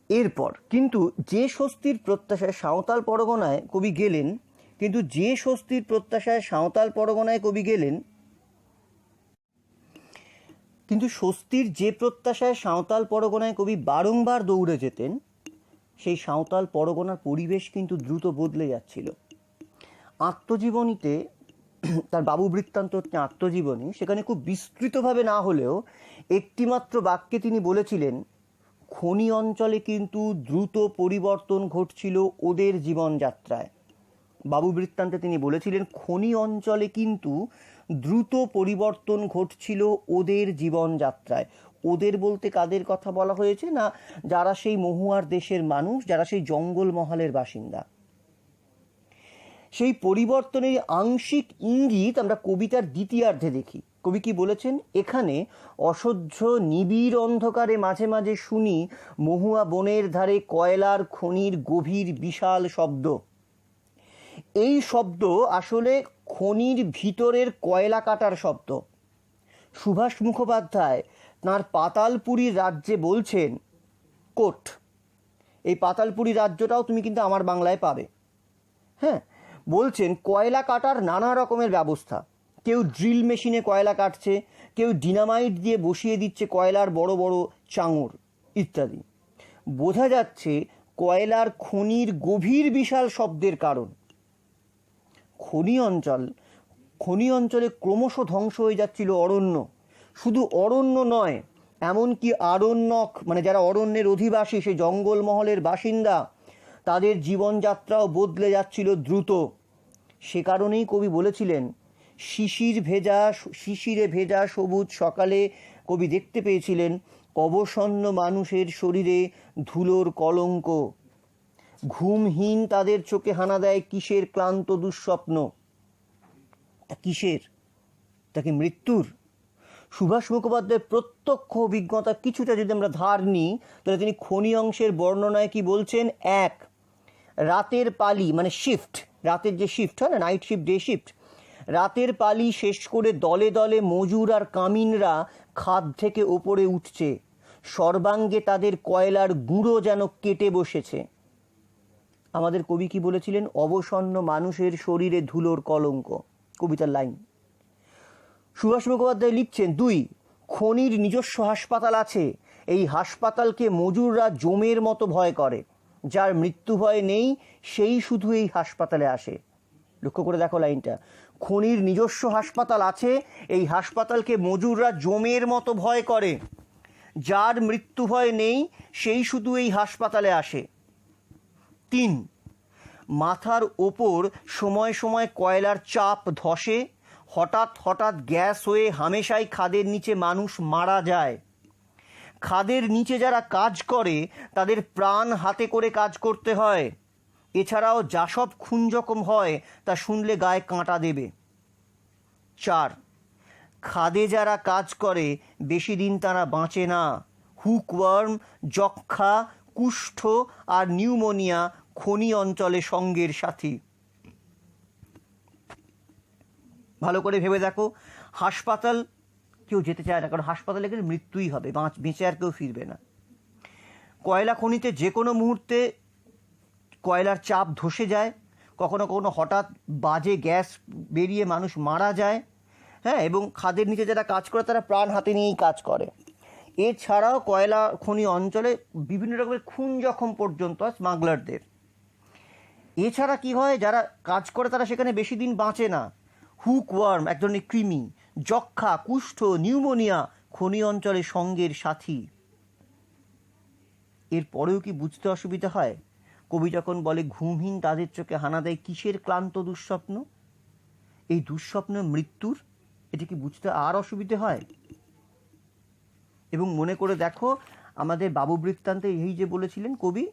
এরপর কিন্তু যে স্বস্তির প্রত্যাশায় সাঁওতাল পরগনায় কবি গেলেন, কিন্তু যে স্বস্তির প্রত্যাশায় সাঁওতাল পরগনায় কবি গেলেন, কিন্তু স্বস্তির যে প্রত্যাশায় সাঁওতাল পরগনায় কবি বারংবার দৌড়ে যেতেন, সেই সাঁওতাল পরগনার পরিবেশ কিন্তু দ্রুত বদলে যাচ্ছিল। আত্মজীবনীতে, তার বাবু বৃত্তান্ত হচ্ছে আত্মজীবনী, সেখানে খুব বিস্তৃতভাবে না হলেও একটিমাত্র বাক্যে তিনি বলেছিলেন খনি অঞ্চলে কিন্তু দ্রুত পরিবর্তন ঘটছিল ওদের জীবনযাত্রায়। বাবু বৃত্তান্তে তিনি বলেছিলেন খনি অঞ্চলে কিন্তু দ্রুত পরিবর্তন ঘটছিল ওদের জীবনযাত্রায়। ওদের বলতে কাদের কথা বলা হয়েছে? না, যারা সেই মহুয়ার দেশের মানুষ, যারা সেই জঙ্গলমহলের বাসিন্দা। সেই পরিবর্তনের আংশিক ইঙ্গিত আমরা কবিতার দ্বিতীয়ার্ধে দেখি। কবি কি বলেছেন? এখানে অসহ্য নিবিড় অন্ধকারে মাঝে মাঝে শুনি মহুয়া বনের ধারে কয়লার খনির গভীর বিশাল শব্দ। এই শব্দ আসলে খনির ভিতরের কয়লা কাটার শব্দ। সুভাষ মুখোপাধ্যায় তাঁর পাতালপুরীর রাজ্যে বলছেন, কোট, এই পাতালপুরী রাজ্যটাও তুমি কিন্তু আমার বাংলায় পাবে। হ্যাঁ, বলছেন কয়লা কাটার নানা রকমের ব্যবস্থা। কেউ ড্রিল মেশিনে কয়লা কাটছে, কেউ ডিনামাইট দিয়ে বসিয়ে দিচ্ছে কয়লার বড় বড় চাঙড় ইত্যাদি। বোঝা যাচ্ছে কয়লার খনির গভীর বিশাল শব্দের কারণ। খনি অঞ্চলে ক্রমশ ধ্বংস হয়ে যাচ্ছিল অরণ্য। শুধু অরণ্য নয়, এমনকি আরণ্যক, মানে যারা অরণ্যের অধিবাসী, সেই জঙ্গলমহলের বাসিন্দা, তাদের জীবনযাত্রাও বদলে যাচ্ছিল দ্রুত। সে কারণেই কবি বলেছিলেন শিশিরে ভেজা সবুজ সকালে কবি দেখতে পেয়েছিলেন অবসন্ন মানুষের শরীরে ধুলোর কলঙ্ক। ঘুমহীন তাদের চোখে হানা দেয় কিসের ক্লান্ত দুঃস্বপ্ন। কিসের? তাকে মৃত্যুর। সুভাষ মুখোপাধ্যায়ের প্রত্যক্ষ অভিজ্ঞতা কিছুটা যদি আমরা ধার নিই, তাহলে তিনি খনি অংশের বর্ণনায় কি বলছেন? এক, রাতের পালি, মানে শিফট, রাতের যে শিফট হয় না, নাইট শিফট, ডে শিফট, রাতের পালি শেষ করে দলে দলে মজুর আর কামিনরা খাদ থেকে ওপরে উঠছে, সর্বাঙ্গে তাদের কয়লার গুঁড়ো যেন কেটে বসেছে। আমাদের কবি কি বলেছিলেন? অবসন্ন মানুষের শরীরে ধুলোর কলঙ্ক, কবিতার লাইন। সুভাষ মুখোপাধ্যায় লিখছেন, দুই, খনির নিজস্ব হাসপাতাল আছে, এই হাসপাতালকে মজুররা জমের মতো ভয় করে, যার মৃত্যু ভয় নেই সেই শুধু এই হাসপাতালে আসে। লক্ষ্য করে দেখো লাইনটা, খনির নিজস্ব হাসপাতাল আছে, এই হাসপাতালকে মজুররা জমের মতো ভয় করে, যার মৃত্যু ভয় নেই সেই শুধু এই হাসপাতালে আসে। তিন, মাথার ওপর সময় সময় কয়লার চাপ ধসে, হঠাৎ হঠাৎ গ্যাস হয়ে হামেশাই খাদের নিচে মানুষ মারা যায়। খাদের নিচে যারা কাজ করে তাদের প্রাণ হাতে করে কাজ করতে হয়। এছাড়াও যা সব খুন জখম হয় তা শুনলে গায়ে কাঁটা দেবে। চার, খাদে যারা কাজ করে বেশি দিন তারা বাঁচে না। হুকওয়ার্ম, যক্ষা, কুষ্ঠ আর নিউমোনিয়া খনি অঞ্চলে সঙ্গের সাথী। ভালো করে ভেবে দেখো, হাসপাতাল কেউ যেতে চায় না, কারণ হাসপাতালে গেলে মৃত্যুই হবে, বেঁচে আর কেউ ফিরবে না। কয়লা খনিতে যে কোনো মুহূর্তে কয়লার চাপ ধসে যায়, কখনো কখনো হঠাৎ বাজে গ্যাস বেরিয়ে মানুষ মারা যায়। হ্যাঁ, এবং খাদের নিচে যারা কাজ করে তারা প্রাণ হাতে নিয়েই কাজ করে। এছাড়াও কয়লা খনি অঞ্চলে বিভিন্ন রকমের খুন জখম পর্যন্ত হয় স্মাগলারদের। এছাড়া কি হয়, যারা কাজ করে তারা সেখানে বেশি দিন বাঁচে না। হুকওয়ার্ম এক ধরনের কৃমি, যক্ষা, কুষ্ঠ, নিউমোনিয়া খনি অঞ্চলে সঙ্গের সাথী। এরপরেও কি বুঝতে অসুবিধা হয়? কবি যখন বলে ঘুমহীন তাদের চোখে হানা দেয় কিসের ক্লান্ত দুঃস্বপ্ন, এই দুঃস্বপ্ন মৃত্যুর, এটি কি বুঝতে আর অসুবিধে হয়? এবং মনে করে দেখো, আমাদের বাবু বৃত্তান্তে এই যে বলেছিলেন কবি,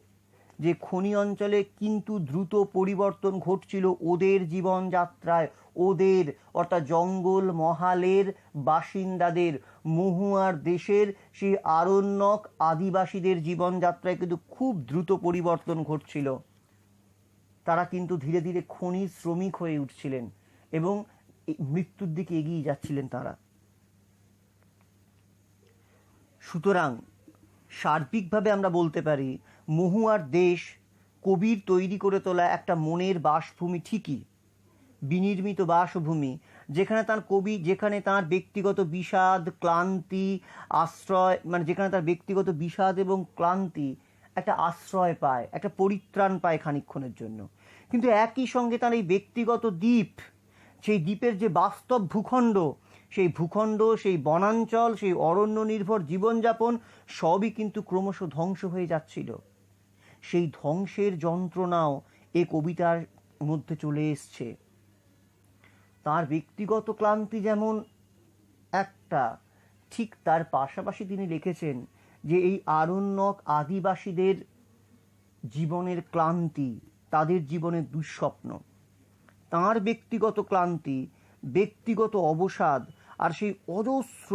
যে খনি অঞ্চলে কিন্তু দ্রুত পরিবর্তন ঘটছিল ওদের জীবনযাত্রায়, ওদের অর্থাৎ জঙ্গল মহালের বাসিন্দাদের, মহুয়ার দেশের সেই আরণ্যক আদিবাসীদের জীবনযাত্রায় কিন্তু খুব দ্রুত পরিবর্তন ঘটছিল। তারা কিন্তু ধীরে ধীরে খনি শ্রমিক হয়ে উঠছিলেন এবং মৃত্যুর দিকে এগিয়ে যাচ্ছিলেন তারা। সুতরাং সার্বিকভাবে আমরা বলতে পারি মহুয়ার দেশ কবির তৈরি করে তোলা একটা মনের বাসভূমি ঠিকই, বিনির্মিত বাসভূমি, যেখানে তার কবি, যেখানে তার ব্যক্তিগত বিষাদ ক্লান্তি আশ্রয়, মানে যেখানে তার ব্যক্তিগত বিষাদ এবং ক্লান্তি একটা আশ্রয় পায়, একটা পরিত্রাণ পায় খানিকক্ষণের জন্য। কিন্তু একই সঙ্গে তার এই ব্যক্তিগত দ্বীপ, সেই দ্বীপের যে বাস্তব ভূখণ্ড, সেই ভূখণ্ড, সেই বনাঞ্চল, সেই অরণ্য নির্ভর জীবনযাপন সবই কিন্তু ক্রমশ ধ্বংস হয়ে যাচ্ছিল। সেই ধ্বংসের যন্ত্রণাও এ কবিতার মধ্যে চলে এসছে। তার ব্যক্তিগত ক্লান্তি যেমন একটা, ঠিক তার পাশাপাশি তিনি লিখেছেন যে এই আরণ্যক আদিবাসীদের জীবনের ক্লান্তি, তাদের জীবনের দুঃস্বপ্ন, তাঁর ব্যক্তিগত ক্লান্তি, ব্যক্তিগত অবসাদ, আর সেই অজস্র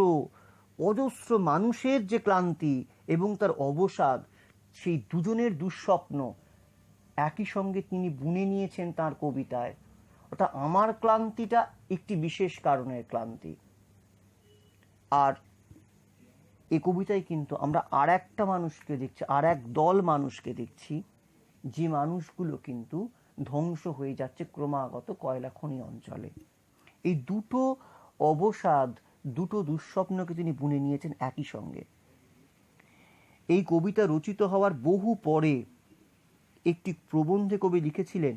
অজস্র মানুষের যে ক্লান্তি এবং তার অবসাদ, সেই দুজনের দুঃস্বপ্ন একই সঙ্গে তিনি বুনে নিয়েছেন তাঁর কবিতায়। অর্থাৎ আমার ক্লান্তিটা একটি বিশেষ কারণের ক্লান্তি। আর এই কবিতায় কিন্তু আমরা আর একটা মানুষকে দেখছি, আর এক দল মানুষকে দেখছি, যে মানুষগুলো কিন্তু ধ্বংস হয়ে যাচ্ছে ক্রমাগত কয়লা খনি অঞ্চলে। এই দুটো অবসাদ, দুটো দুঃস্বপ্নকে তিনি বুনে নিয়েছেন একই সঙ্গে। এই কবিতা রচিত হওয়ার বহু পরে একটি প্রবন্ধে কবি লিখেছিলেন,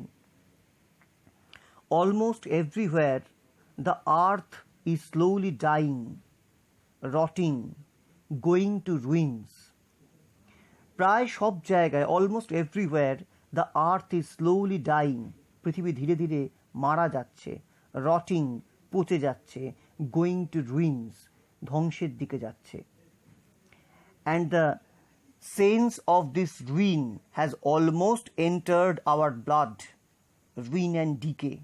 almost everywhere the earth is slowly dying, rotting, going to ruins. প্রায় সব জায়গায়, almost everywhere the earth is slowly dying, পৃথিবী ধীরে ধীরে মারা যাচ্ছে, রটিং, পচে যাচ্ছে, গোয়িং টু রুইনস, ধ্বংসের দিকে যাচ্ছে। And the sense of this ruin has almost entered our blood, ruin and decay.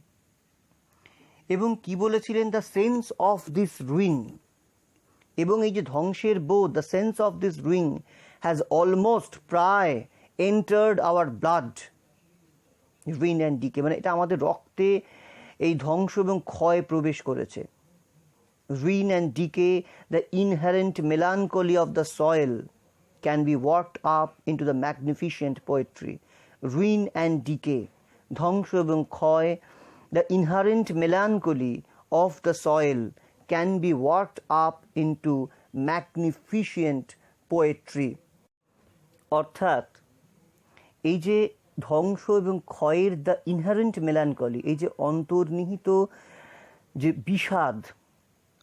এবং কি বলেছিলেন, the sense of this ruin, এবং এই যে ধ্বংসের বোধ, the sense of this ruin has almost, প্রায়, entered our blood, ruin and decay, মানে এটা আমাদের রক্তে এই ধ্বংস এবং ক্ষয় প্রবেশ করেছে। Ruin and decay, the inherent melancholy of the soil can be worked up into the magnificent poetry. Ruin and decay, ধ্বংস এবং ক্ষয়, the inherent melancholy of the soil can be worked up into magnificent poetry. অর্থাৎ এই যে ধ্বংস এবং ক্ষয়ের the inherent melancholy, এই যে অন্তর্নিহিত যে বিষাদ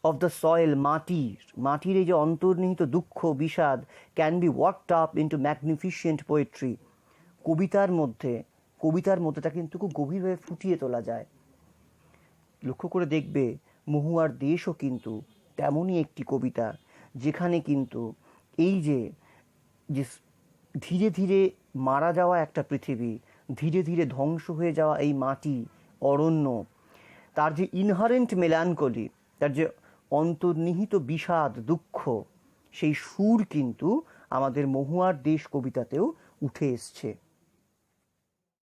অফ দ্য সয়েল, মাটির এই যে অন্তর্নিহিত দুঃখ বিষাদ, can be worked up into magnificent poetry, কবিতার মধ্যে তা কিন্তু খুব গভীরভাবে ফুটিয়ে তোলা যায়। লক্ষ্য করে দেখবে মহুয়ার দেশও কিন্তু তেমনই একটি কবিতা, যেখানে কিন্তু এই যে ধীরে ধীরে মারা যাওয়া একটা পৃথিবী, ধীরে ধীরে ধ্বংস হয়ে যাওয়া এই মাটি, অরণ্য, তার যে ইনহারেন্ট মেলানকলি, তার যে অন্তর্নিহিত বিষাদ দুঃখ, সেই সুর কিন্তু আমাদের মহুয়ার দেশ কবিতাতেও উঠে এসছে।